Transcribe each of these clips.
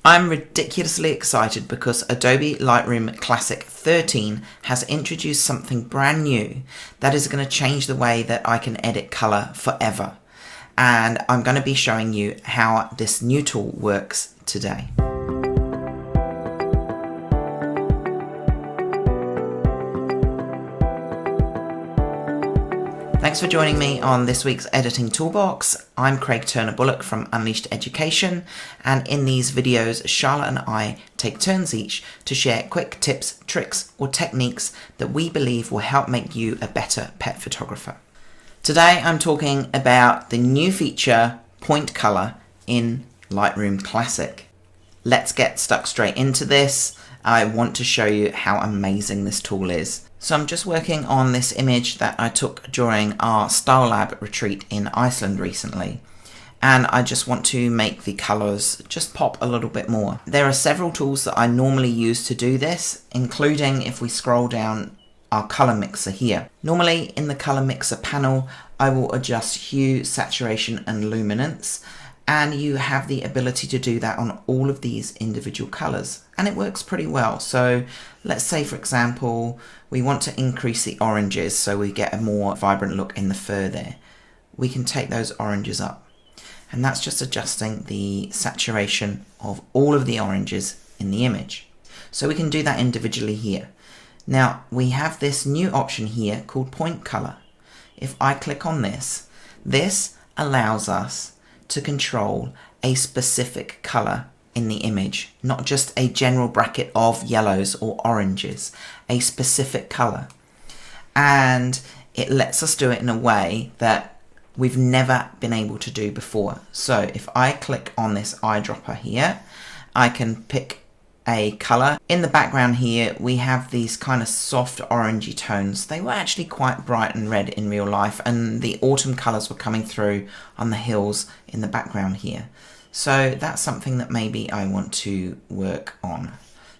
I'm ridiculously excited because Adobe Lightroom Classic 13 has introduced something brand new that is going to change the way that I can edit color forever. And I'm going to be showing you how this new tool works today. Thanks for joining me on this week's Editing Toolbox. I'm Craig Turner-Bullock from Unleashed Education, and in these videos, Charlotte and I take turns each to share quick tips, tricks, or techniques that we believe will help make you a better pet photographer. Today, I'm talking about the new feature, Point Color, in Lightroom Classic. Let's get stuck straight into this. I want to show you how amazing this tool is. So I'm just working on this image that I took during our Style Lab retreat in Iceland recently. And I just want to make the colors just pop a little bit more. There are several tools that I normally use to do this, including if we scroll down our color mixer here. Normally in the color mixer panel, I will adjust hue, saturation, and luminance. And you have the ability to do that on all of these individual colors, and it works pretty well. So let's say, for example, we want to increase the oranges so we get a more vibrant look in the fur there. We can take those oranges up, and that's just adjusting the saturation of all of the oranges in the image. So we can do that individually here. Now we have this new option here called Point Color. If I click on this, this allows us to control a specific color in the image, not just a general bracket of yellows or oranges, a specific color. And it lets us do it in a way that we've never been able to do before. So if I click on this eyedropper here, I can pick a color. In the background here, we have these kind of soft orangey tones. They were actually quite bright and red in real life, and the autumn colors were coming through on the hills in the background here. So that's something that maybe I want to work on.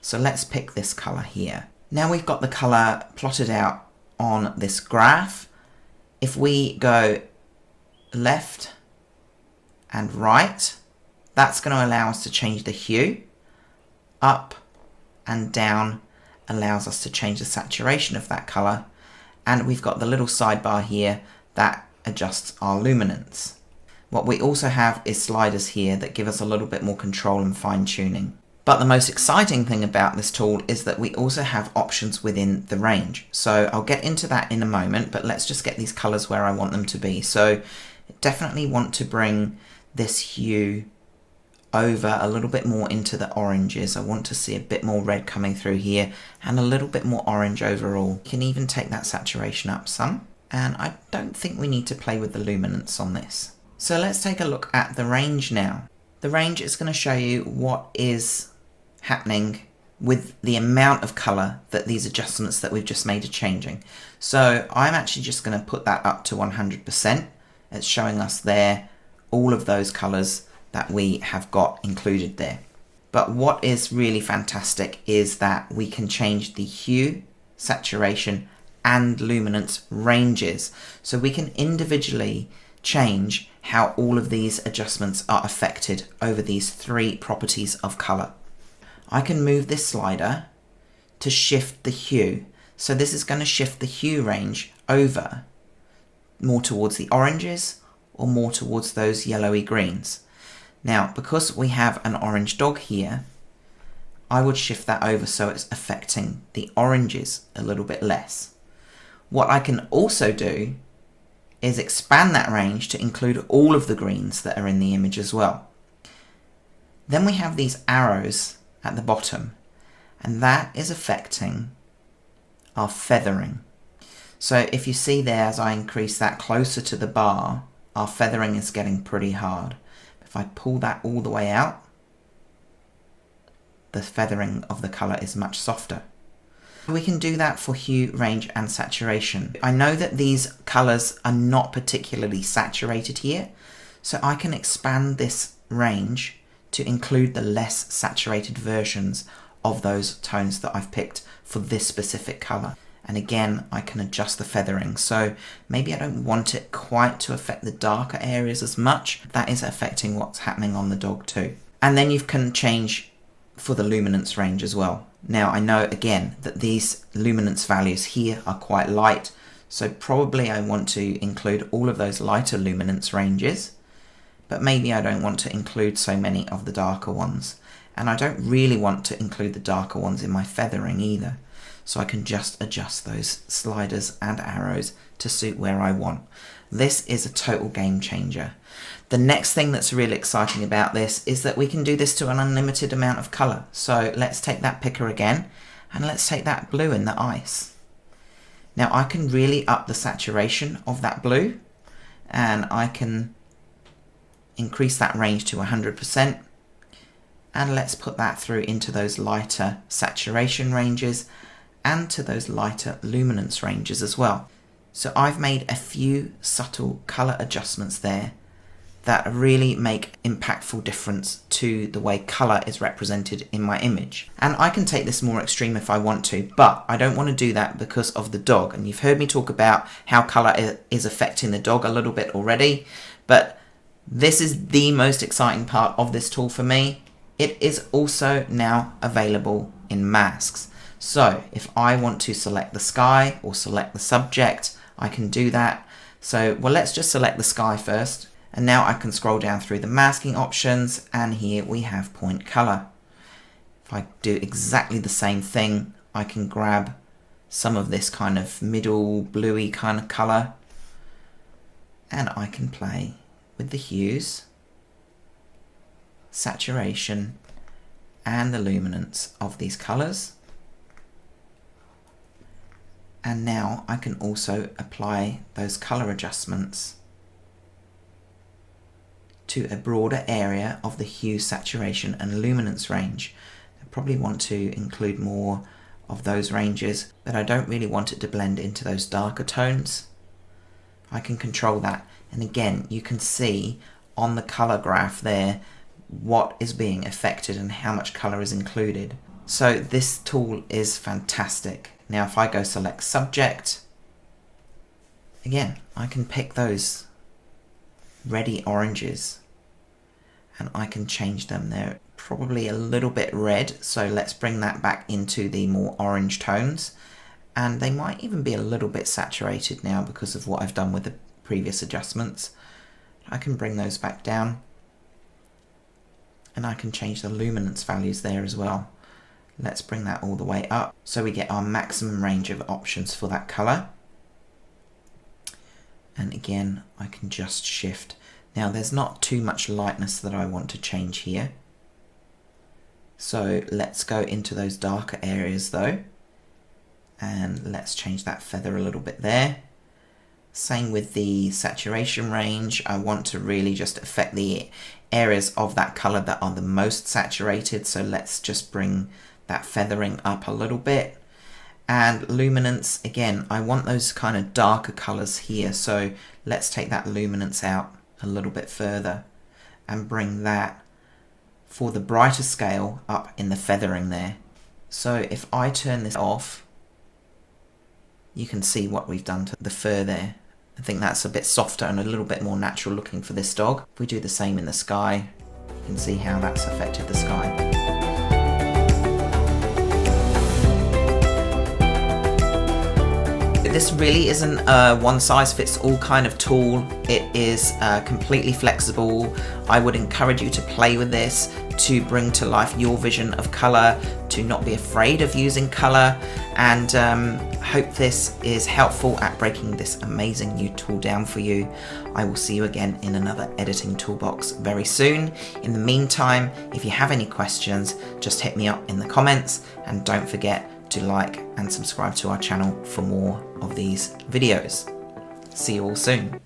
So let's pick this color here. Now we've got the color plotted out on this graph. If we go left and right, that's going to allow us to change the hue. Up and down allows us to change the saturation of that color, and we've got the little sidebar here that adjusts our luminance. What we also have is sliders here that give us a little bit more control and fine-tuning. But the most exciting thing about this tool is that we also have options within the range. So I'll get into that in a moment, but let's just get these colors where I want them to be. So definitely want to bring this hue over a little bit more into the oranges. I want to see a bit more red coming through here and a little bit more orange overall. You can even take that saturation up some, and I don't think we need to play with the luminance on this. So let's take a look at the range now. The range is going to show you what is happening with the amount of color that these adjustments that we've just made are changing. So I'm actually just going to put that up to 100%. It's showing us there all of those colors that we have got included there. But what is really fantastic is that we can change the hue, saturation, and luminance ranges. So we can individually change how all of these adjustments are affected over these three properties of color. I can move this slider to shift the hue. So this is going to shift the hue range over more towards the oranges or more towards those yellowy greens. Now, because we have an orange dog here, I would shift that over so it's affecting the oranges a little bit less. What I can also do is expand that range to include all of the greens that are in the image as well. Then we have these arrows at the bottom, and that is affecting our feathering. So if you see there, as I increase that closer to the bar, our feathering is getting pretty hard. If I pull that all the way out, the feathering of the color is much softer. We can do that for hue, range, and saturation. I know that these colors are not particularly saturated here, so I can expand this range to include the less saturated versions of those tones that I've picked for this specific color. And again, I can adjust the feathering. So maybe I don't want it quite to affect the darker areas as much. That is affecting what's happening on the dog too. And then you can change for the luminance range as well. Now I know again that these luminance values here are quite light, so probably I want to include all of those lighter luminance ranges, but maybe I don't want to include so many of the darker ones. And I don't really want to include the darker ones in my feathering either. So I can just adjust those sliders and arrows to suit where I want. This is a total game changer. The next thing that's really exciting about this is that we can do this to an unlimited amount of color. So let's take that picker again, and let's take that blue in the ice. Now I can really up the saturation of that blue, and I can increase that range to 100%. And let's put that through into those lighter saturation ranges and to those lighter luminance ranges as well. So I've made a few subtle color adjustments there that really make impactful difference to the way color is represented in my image. And I can take this more extreme if I want to, but I don't want to do that because of the dog. And you've heard me talk about how color is affecting the dog a little bit already, but this is the most exciting part of this tool for me. It is also now available in masks. So if I want to select the sky or select the subject, I can do that. So, well, let's just select the sky first. And now I can scroll down through the masking options, and here we have point color. If I do exactly the same thing, I can grab some of this kind of middle bluey kind of color, and I can play with the hues, saturation, and the luminance of these colors. And now I can also apply those color adjustments to a broader area of the hue, saturation, and luminance range. I probably want to include more of those ranges, but I don't really want it to blend into those darker tones. I can control that, and again you can see on the color graph there what is being affected and how much color is included. So this tool is fantastic. Now if I go select subject, again I can pick those reddy oranges and I can change them. They're probably a little bit red, so let's bring that back into the more orange tones, and they might even be a little bit saturated now because of what I've done with the previous adjustments. I can bring those back down, and I can change the luminance values there as well. Let's bring that all the way up so we get our maximum range of options for that color. And again I can just shift. Now there's not too much lightness that I want to change here, so let's go into those darker areas though, and let's change that feather a little bit there. Same with the saturation range. I want to really just affect the areas of that color that are the most saturated, so let's just bring that feathering up a little bit. And luminance, again, I want those kind of darker colors here, so let's take that luminance out a little bit further and bring that for the brighter scale up in the feathering there. So if I turn this off, you can see what we've done to the fur there. I think that's a bit softer and a little bit more natural looking for this dog. If we do the same in the sky, you can see how that's affected the sky. This really isn't a one-size-fits-all kind of tool. It is completely flexible. I would encourage you to play with this, to bring to life your vision of color, to not be afraid of using color, and hope this is helpful at breaking this amazing new tool down for you. I will see you again in another editing toolbox very soon. In the meantime, if you have any questions, just hit me up in the comments, and don't forget to like and subscribe to our channel for more of these videos. See you all soon.